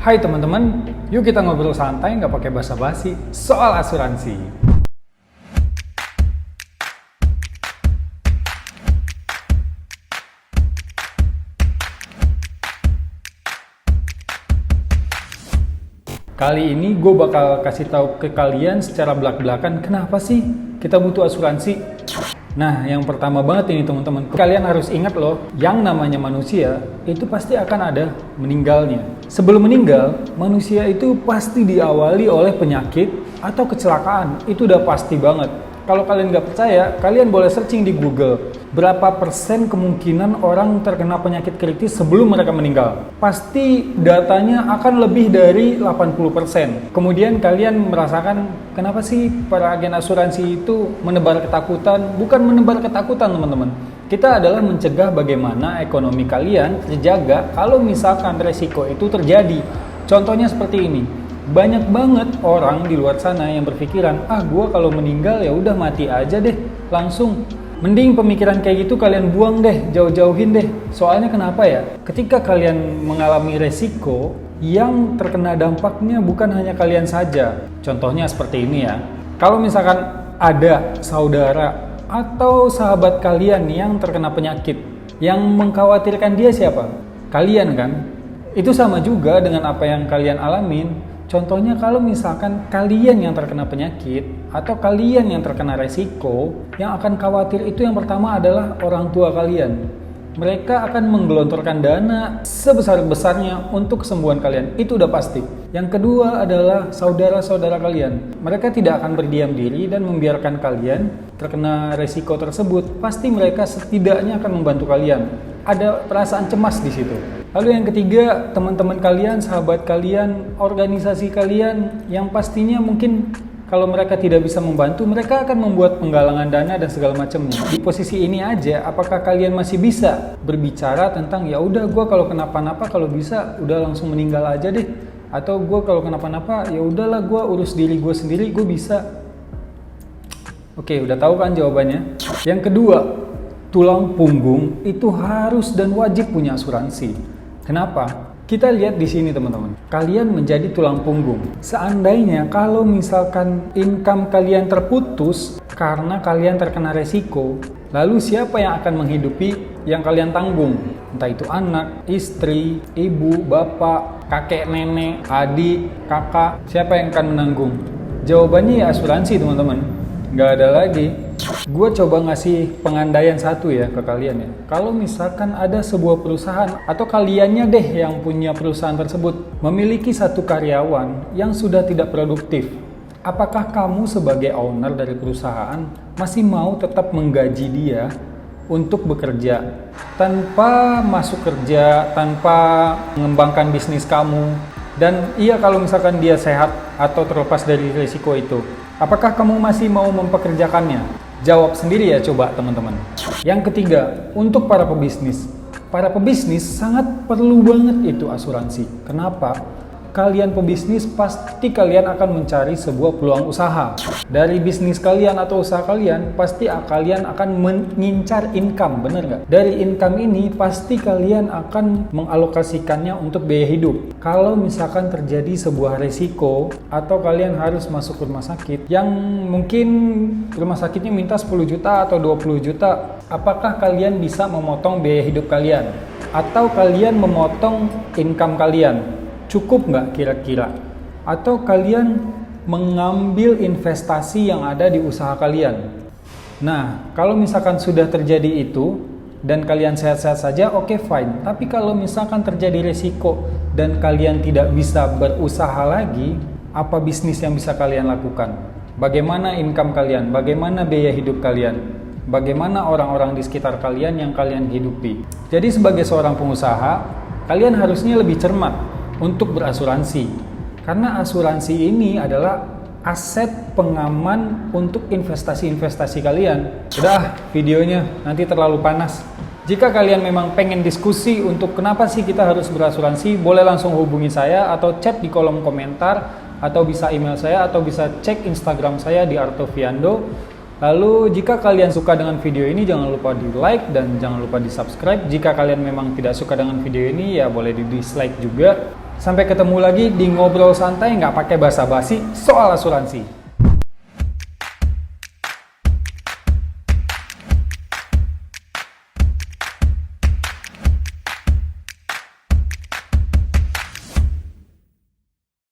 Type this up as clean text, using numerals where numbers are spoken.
Hai teman-teman, yuk kita ngobrol santai nggak pakai basa-basi soal asuransi. Kali ini gue bakal kasih tahu ke kalian secara belak-belakan kenapa sih kita butuh asuransi. Nah, yang pertama banget ini teman-teman, kalian harus ingat loh, yang namanya manusia itu pasti akan ada meninggalnya. Sebelum meninggal, manusia itu pasti diawali oleh penyakit atau kecelakaan, itu udah pasti banget. Kalau kalian nggak percaya, kalian boleh searching di Google. Berapa persen kemungkinan orang terkena penyakit kritis sebelum mereka meninggal? Pasti datanya akan lebih dari 80%. Kemudian kalian merasakan, kenapa sih para agen asuransi itu menebar ketakutan? Bukan menebar ketakutan teman-teman. Kita adalah mencegah bagaimana ekonomi kalian terjaga kalau misalkan resiko itu terjadi. Contohnya seperti ini. Banyak banget orang di luar sana yang berpikiran, gua kalau meninggal ya udah mati aja deh, langsung. Mending pemikiran kayak gitu kalian buang deh, jauh-jauhin deh. Soalnya kenapa ya? Ketika kalian mengalami resiko, yang terkena dampaknya bukan hanya kalian saja. Contohnya seperti ini ya. Kalau misalkan ada saudara atau sahabat kalian yang terkena penyakit, yang mengkhawatirkan dia siapa? Kalian kan? Itu sama juga dengan apa yang kalian alamin. Contohnya kalau misalkan kalian yang terkena penyakit atau kalian yang terkena resiko, yang akan khawatir itu yang pertama adalah orang tua kalian. Mereka akan menggelontorkan dana sebesar-besarnya untuk kesembuhan kalian, itu udah pasti. Yang kedua adalah saudara-saudara kalian. Mereka tidak akan berdiam diri dan membiarkan kalian terkena resiko tersebut. Pasti mereka setidaknya akan membantu kalian. Ada perasaan cemas di situ. Lalu yang ketiga, teman-teman kalian, sahabat kalian, organisasi kalian yang pastinya mungkin kalau mereka tidak bisa membantu, mereka akan membuat penggalangan dana dan segala macamnya. Di posisi ini aja, apakah kalian masih bisa berbicara tentang ya udah gue kalau kenapa-napa kalau bisa udah langsung meninggal aja deh, atau gue kalau kenapa-napa ya udahlah gue urus diri gue sendiri, gue bisa. Oke, udah tahu kan jawabannya? Yang kedua, tulang punggung itu harus dan wajib punya asuransi. Kenapa? Kita lihat di sini teman-teman. Kalian menjadi tulang punggung. Seandainya kalau misalkan income kalian terputus karena kalian terkena resiko, lalu siapa yang akan menghidupi yang kalian tanggung? Entah itu anak, istri, ibu, bapak, kakek, nenek, adik, kakak, siapa yang akan menanggung? Jawabannya ya asuransi teman-teman. Nggak ada lagi. Gue coba ngasih pengandaian satu ya ke kalian ya. Kalau misalkan ada sebuah perusahaan atau kaliannya deh yang punya perusahaan tersebut memiliki satu karyawan yang sudah tidak produktif, apakah kamu sebagai owner dari perusahaan masih mau tetap menggaji dia untuk bekerja tanpa masuk kerja, tanpa mengembangkan bisnis kamu? Dan iya, kalau misalkan dia sehat atau terlepas dari risiko itu, apakah kamu masih mau mempekerjakannya? Jawab sendiri ya coba teman-teman. Yang ketiga, untuk para pebisnis. Para pebisnis sangat perlu banget itu asuransi. Kenapa? Kalian pebisnis pasti kalian akan mencari sebuah peluang usaha. Dari bisnis kalian atau usaha kalian, pasti kalian akan mengincar income, bener nggak? Dari income ini pasti kalian akan mengalokasikannya untuk biaya hidup. Kalau misalkan terjadi sebuah resiko atau kalian harus masuk rumah sakit yang mungkin rumah sakitnya minta 10 juta atau 20 juta, apakah kalian bisa memotong biaya hidup kalian? Atau kalian memotong income kalian? Cukup nggak kira-kira? Atau kalian mengambil investasi yang ada di usaha kalian? Nah, kalau misalkan sudah terjadi itu dan kalian sehat-sehat saja, oke, fine. Tapi kalau misalkan terjadi resiko dan kalian tidak bisa berusaha lagi, apa bisnis yang bisa kalian lakukan? Bagaimana income kalian? Bagaimana biaya hidup kalian? Bagaimana orang-orang di sekitar kalian yang kalian hidupi? Jadi sebagai seorang pengusaha, kalian harusnya lebih cermat untuk berasuransi, karena asuransi ini adalah aset pengaman untuk investasi-investasi kalian. Udah, videonya nanti terlalu panas. Jika kalian memang pengen diskusi untuk kenapa sih kita harus berasuransi, boleh langsung hubungi saya atau chat di kolom komentar, atau bisa email saya, atau bisa cek Instagram saya di Artoviando. Lalu jika kalian suka dengan video ini, jangan lupa di like dan jangan lupa di subscribe. Jika kalian memang tidak suka dengan video ini, ya boleh di dislike juga. Sampai ketemu lagi di ngobrol santai nggak pakai basa-basi soal asuransi.